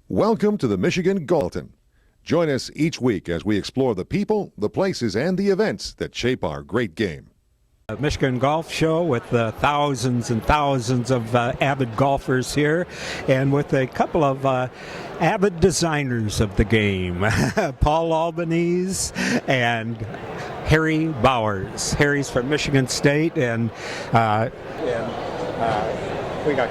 Welcome to the Michigan Galton. Join us each week as we explore the people, the places, and the events that shape our great game. A Michigan Golf Show with thousands and thousands of avid golfers here, and with a couple of avid designers of the game, Paul Albanese and Harry Bowers. Harry's from Michigan State, and we got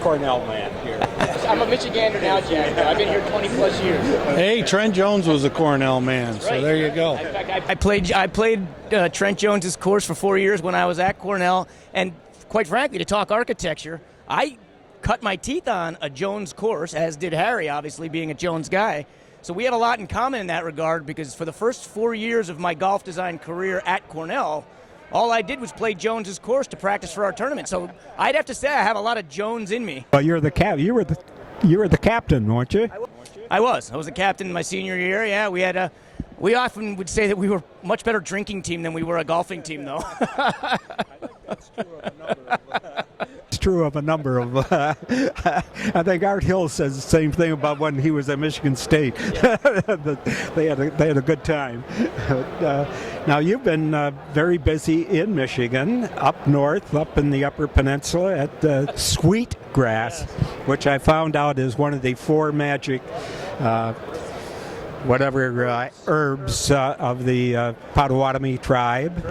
Cornell man here. I'm a Michigander now, Jack. I've been here 20 plus years. Hey, Trent Jones was a Cornell man, so there you go. In fact, I played Trent Jones's course for 4 years when I was at Cornell, and quite frankly, to talk architecture, I cut my teeth on a Jones course, as did Harry, obviously being a Jones guy. So we had a lot in common in that regard, because for the first 4 years of my golf design career at Cornell, all I did was play Jones's course to practice for our tournament. So I'd have to say I have a lot of Jones in me. Well, you were the captain, weren't you? I was the captain in my senior year. Yeah, we often would say that we were a much better drinking team than we were a golfing team, though. It's true of a number of. I think Art Hill says the same thing about when he was at Michigan State. They had a good time. Now you've been very busy in Michigan, up north, up in the Upper Peninsula at Sweetgrass, which I found out is one of the four magic herbs of the Potawatomi tribe,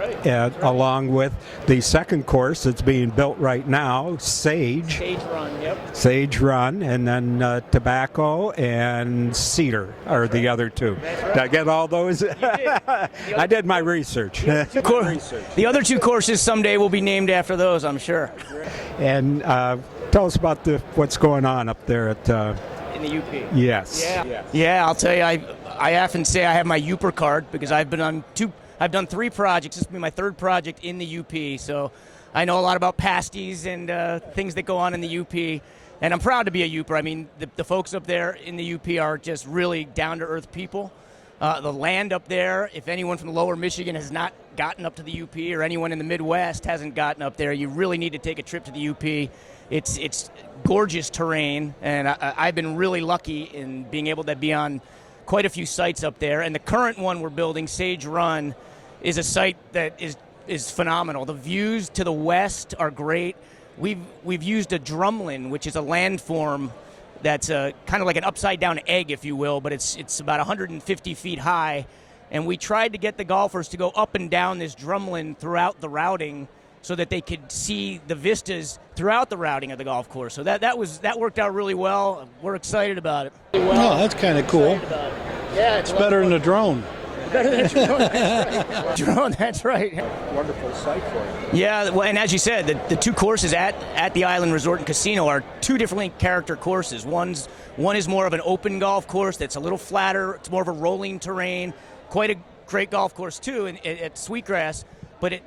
along with the second course that's being built right now, Sage. Sage Run, yep. Sage Run, and then tobacco and cedar are the other two. Did I get all those? I did my research. The other two courses someday will be named after those, I'm sure. And tell us about what's going on up there at... in the UP. Yes. Yeah, I'll tell you, I often say I have my Uper card because I've done 3 projects. This will be my 3rd project in the UP, so I know a lot about pasties and things that go on in the UP, and I'm proud to be a Uper. I mean, the folks up there in the UP are just really down-to-earth people. The land up there, if anyone from the lower Michigan has not gotten up to the UP, or anyone in the Midwest hasn't gotten up there, you really need to take a trip to the UP. It's gorgeous terrain, and I've been really lucky in being able to be on quite a few sites up there. And the current one we're building, Sage Run, is a site that is phenomenal. The views to the west are great. We've used a drumlin, which is a landform that's kind of like an upside-down egg, if you will, but it's about 150 feet high. And we tried to get the golfers to go up and down this drumlin throughout the routing, so that they could see the vistas throughout the routing of the golf course. So that worked out really well. We're excited about it. Oh, that's kind of cool. Yeah, it's better than a drone. Better than a drone, that's right. Drone, that's right. Wonderful site for you. Yeah, well, and as you said, the two courses at the Island Resort and Casino are two different character courses. One is more of an open golf course that's a little flatter. It's more of a rolling terrain. Quite a great golf course, too, at Sweetgrass. But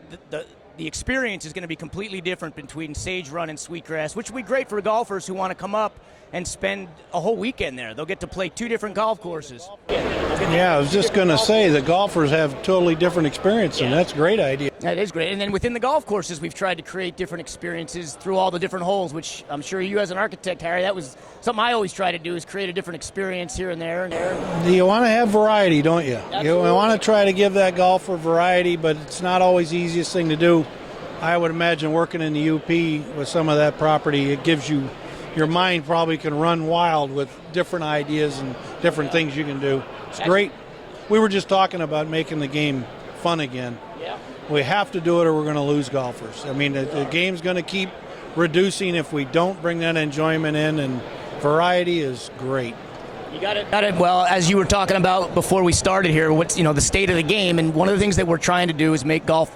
the experience is going to be completely different between Sage Run and Sweetgrass, which will be great for golfers who want to come up and spend a whole weekend there. They'll get to play 2 different golf courses. Yeah, I was just going to say, the golfers have totally different experience, and that's a great idea. That is great. And then within the golf courses, we've tried to create different experiences through all the different holes, which I'm sure you as an architect, Harry, that was something I always try to do, is create a different experience here and there. You want to have variety, don't you? Absolutely. You want to try to give that golfer variety, but it's not always the easiest thing to do. I would imagine working in the UP with some of that property, it gives you, your mind probably can run wild with different ideas and different things you can do. It's great. We were just talking about making the game fun again. Yeah. We have to do it or we're going to lose golfers. I mean, the game's going to keep reducing if we don't bring that enjoyment in, and variety is great. You got it. Well, as you were talking about before we started here, what's the state of the game, and one of the things that we're trying to do is make golf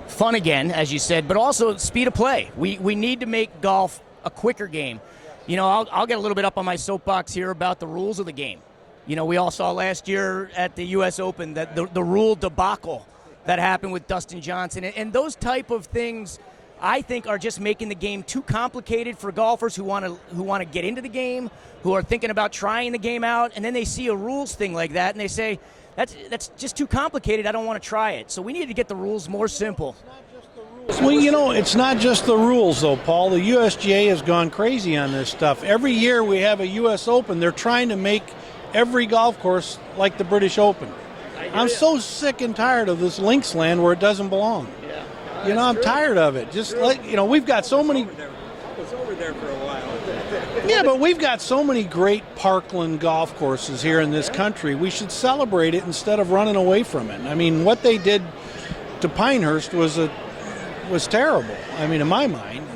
fun again, as you said, but also speed of play. We need to make golf a quicker game. I'll get a little bit up on my soapbox here about the rules of the game. We all saw last year at the U.S. Open that the rule debacle that happened with Dustin Johnson, and those type of things, I think, are just making the game too complicated for golfers who want to get into the game, who are thinking about trying the game out, and then they see a rules thing like that, and they say, that's just too complicated, I don't want to try it. So we need to get the rules more simple. It's not just the Well, it's not just the rules, though, Paul. The USGA has gone crazy on this stuff. Every year we have a U.S. Open. They're trying to make every golf course like the British Open. I'm so sick and tired of this links land where it doesn't belong. Yeah. I'm tired of it. Just we've got so many. I was over there for a while. Yeah, but we've got so many great parkland golf courses here in this country. We should celebrate it instead of running away from it. I mean, what they did to Pinehurst was terrible. I mean, in my mind,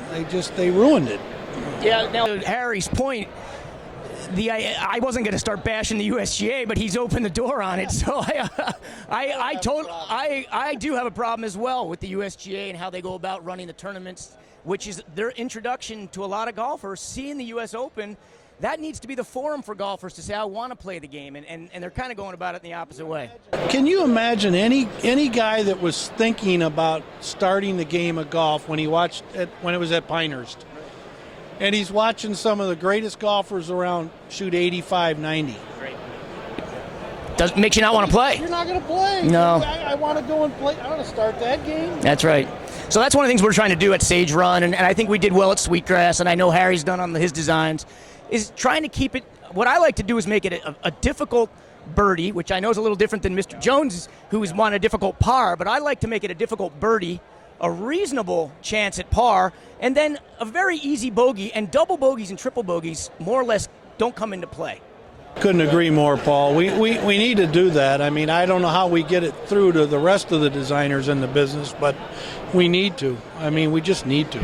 they ruined it. Yeah. Now, to Harry's point, I wasn't going to start bashing the USGA, but he's opened the door on it. So I do have a problem as well with the USGA and how they go about running the tournaments, which is their introduction to a lot of golfers seeing the U.S. Open. That needs to be the forum for golfers to say, I want to play the game, and they're kind of going about it in the opposite way. Can you imagine any guy that was thinking about starting the game of golf when he watched it when it was at Pinehurst? And he's watching some of the greatest golfers around shoot 85, 90. Makes you not want to play. You're not going to play. No. I want to go and play. I want to start that game. That's right. So that's one of the things we're trying to do at Sage Run, and I think we did well at Sweetgrass, and I know Harry's done on his designs, is trying to keep it. What I like to do is make it a difficult birdie, which I know is a little different than Mr. Jones, who's won a difficult par, but I like to make it a difficult birdie, a reasonable chance at par, and then a very easy bogey, and double bogeys and triple bogeys more or less don't come into play. Couldn't agree more, Paul. We need to do that. I mean, I don't know how we get it through to the rest of the designers in the business, but we need to. I mean, we just need to.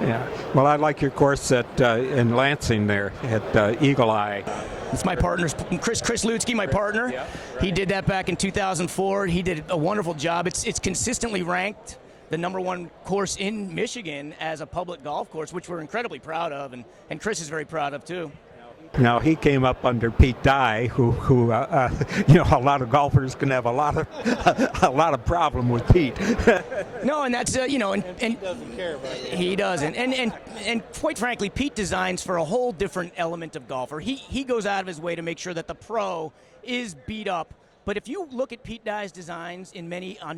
Yeah. Well, I like your course in Lansing there at Eagle Eye. It's my partner's Chris Lutzke, my partner. Yeah, right. He did that back in 2004. He did a wonderful job. It's consistently ranked the #1 course in Michigan as a public golf course, which we're incredibly proud of, and Chris is very proud of too. Now he came up under Pete Dye, who a lot of golfers can have a lot of problem with Pete. No, and that's and he doesn't care about it. He doesn't, and quite frankly, Pete designs for a whole different element of golfer. He goes out of his way to make sure that the pro is beat up. But if you look at Pete Dye's designs on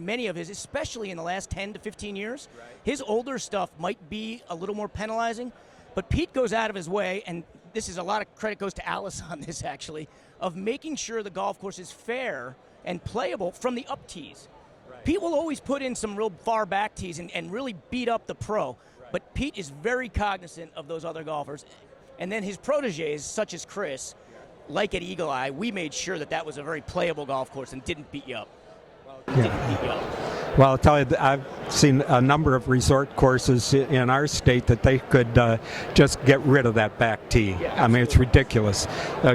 many of his, especially in the last 10 to 15 years, his older stuff might be a little more penalizing. But Pete goes out of his way, and this is a lot of credit goes to Alice on this actually, of making sure the golf course is fair and playable from the up tees. Right. Pete will always put in some real far back tees and really beat up the pro. Right. But Pete is very cognizant of those other golfers. And then his proteges, such as Chris, like at Eagle Eye, we made sure that was a very playable golf course and didn't beat you up. Well, I'll tell you, I've seen a number of resort courses in our state that they could just get rid of that back tee. Yeah, I mean, it's ridiculous.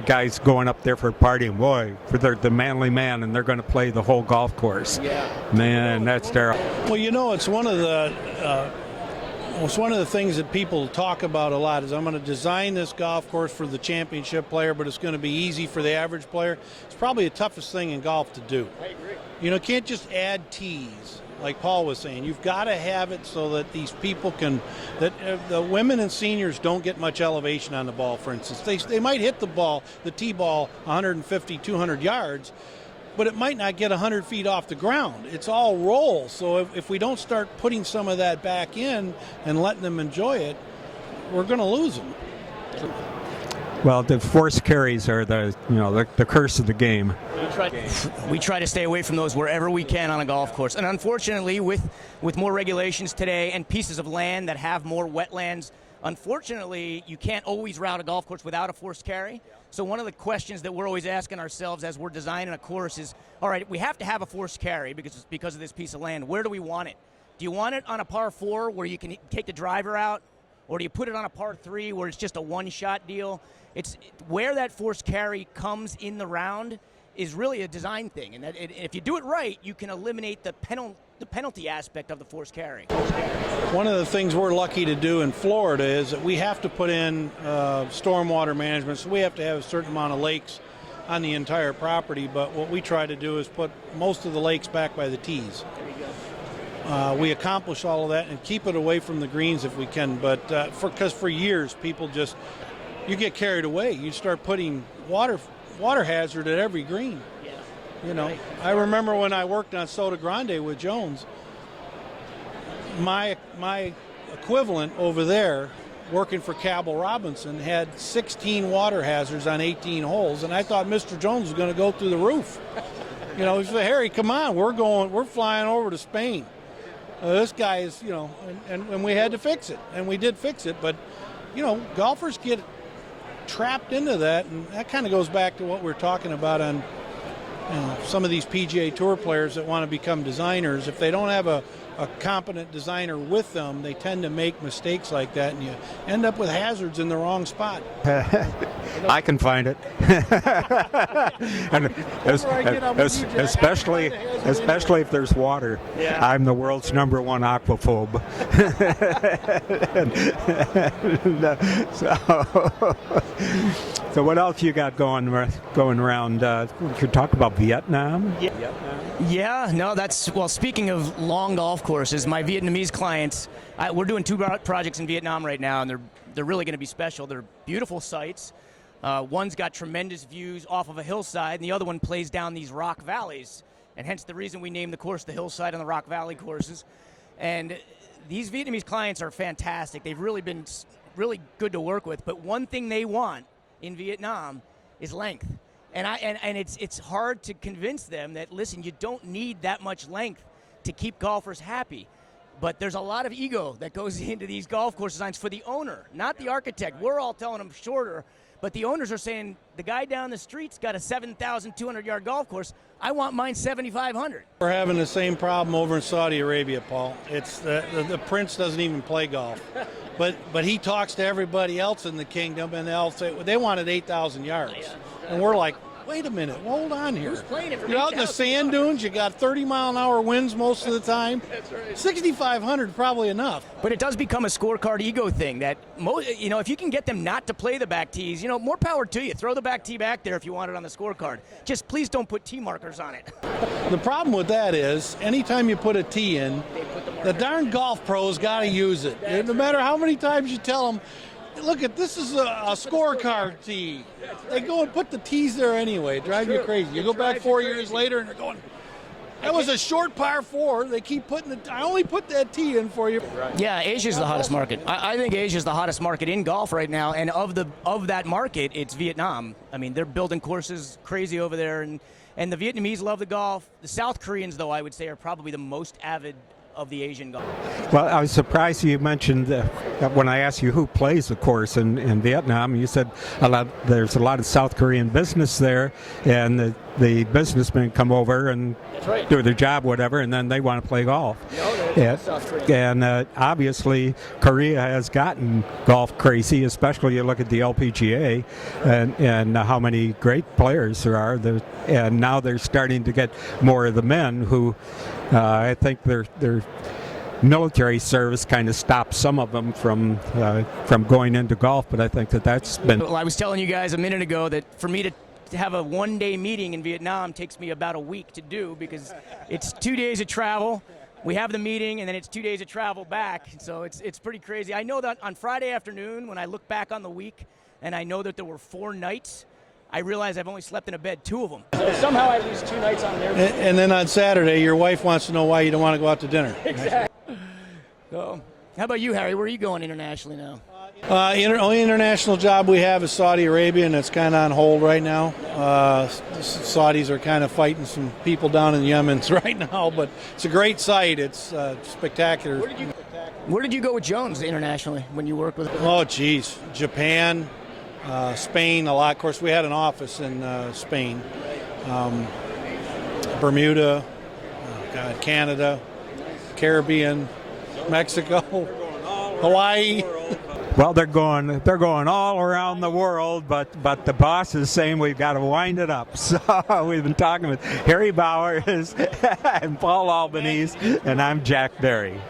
Guys going up there for a party, and boy, for the manly man, and they're going to play the whole golf course. Yeah. Man, that's terrible. Well, it's one of the things that people talk about a lot is I'm going to design this golf course for the championship player, but it's going to be easy for the average player. It's probably the toughest thing in golf to do. I agree. You can't just add tees, like Paul was saying. You've got to have it so that these people the women and seniors don't get much elevation on the ball, for instance. They might hit the tee ball 150, 200 yards, but it might not get 100 feet off the ground. It's all roll. So if we don't start putting some of that back in and letting them enjoy it, we're going to lose them. Well, the forced carries are the curse of the game. We try to stay away from those wherever we can on a golf course. And unfortunately, with more regulations today and pieces of land that have more wetlands, unfortunately, you can't always route a golf course without a forced carry. So one of the questions that we're always asking ourselves as we're designing a course is, all right, we have to have a forced carry because of this piece of land. Where do we want it? Do you want it on a par 4 where you can take the driver out? Or do you put it on a par 3 where it's just a one-shot deal? It's where that forced carry comes in the round is really a design thing. And if you do it right, you can eliminate the penalty aspect of the forced carry. One of the things we're lucky to do in Florida is that we have to put in stormwater management, so we have to have a certain amount of lakes on the entire property, but what we try to do is put most of the lakes back by the tees. We accomplish all of that and keep it away from the greens if we can, but because for years people you get carried away. You start putting water hazard at every green. Yeah. I remember when I worked on Soda Grande with Jones, my equivalent over there, working for Cabell Robinson, had 16 water hazards on 18 holes, and I thought Mr. Jones was going to go through the roof. You know, he said, Harry, come on, we're flying over to Spain. This guy is, you know, and we had to fix it, and we did fix it. But, you know, golfers get trapped into that, and that kind of goes back to what we're talking about on some of these PGA Tour players that want to become designers. If they don't have a competent designer with them, they tend to make mistakes like that, and you end up with hazards in the wrong spot. I can find it. And especially if there's water. Yeah. I'm the world's #1 aquaphobe. So what else you got going around? You talk about Vietnam? Yeah, no, well, speaking of long golf courses, my Vietnamese clients, we're doing 2 projects in Vietnam right now, and they're really going to be special. They're beautiful sites. One's got tremendous views off of a hillside, and the other one plays down these rock valleys, and hence the reason we named the course the Hillside and the Rock Valley courses. And these Vietnamese clients are fantastic. They've really been really good to work with, but one thing they want in Vietnam is length. And it's hard to convince them that, listen, you don't need that much length to keep golfers happy. But there's a lot of ego that goes into these golf course designs for the owner, not the architect. We're all telling them shorter, but the owners are saying, the guy down the street's got a 7,200-yard golf course. I want mine 7,500. We're having the same problem over in Saudi Arabia, Paul. It's the prince doesn't even play golf. But he talks to everybody else in the kingdom, and they'll say they wanted 8,000 yards. And we're like, wait a minute, hold on here. Who's playing it for You're out in the sand dunes, you got 30-mile-an-hour winds most of the time. That's right. 6,500 probably enough. But it does become a scorecard ego thing that, if you can get them not to play the back tees, more power to you. Throw the back tee back there if you want it on the scorecard. Just please don't put tee markers on it. The problem with that is, anytime you put a tee in, the darn golf pros got to use it. No matter how many times you tell them, look, this is a scorecard tee. They go and put the tees there anyway. It drives you crazy. You go back 4 years later and they're going, that was a short par 4. They keep putting it. I only put that tee in for you. Yeah, Asia's the hottest market. I think Asia's the hottest market in golf right now, and of that market, it's Vietnam. I mean, they're building courses crazy over there, and the Vietnamese love the golf. The South Koreans, though, I would say, are probably the most avid of the Asian golf. Well, I was surprised you mentioned when I asked you who plays the course in Vietnam, you said there's a lot of South Korean business there, and the businessmen come over and do their job, whatever, and then they want to play golf. And obviously, Korea has gotten golf crazy, especially you look at the LPGA and how many great players there are. And now they're starting to get more of the men who I think their military service kind of stopped some of them from going into golf, but I think that's been... Well, I was telling you guys a minute ago that for me to have a one-day meeting in Vietnam takes me about a week to do, because it's 2 days of travel. We have the meeting, and then it's 2 days of travel back, so it's pretty crazy. I know that on Friday afternoon, when I look back on the week, and I know that there were 4 nights, I realize I've only slept in a bed 2 of them. So somehow I lose 2 nights on there. And then on Saturday, your wife wants to know why you don't want to go out to dinner. Exactly. So, how about you, Harry? Where are you going internationally now? Only international job we have is Saudi Arabia, and it's kind of on hold right now. Saudis are kind of fighting some people down in Yemen right now, but it's a great site. It's spectacular. Where did you go with Jones internationally when you worked with him? Oh, geez. Japan, Spain a lot. Of course, we had an office in Spain. Bermuda, Canada, Caribbean, Mexico, Hawaii. Well, they're going all around the world, but the boss is saying we've got to wind it up. So we've been talking with Harry Bowers and Paul Albanese, and I'm Jack Berry.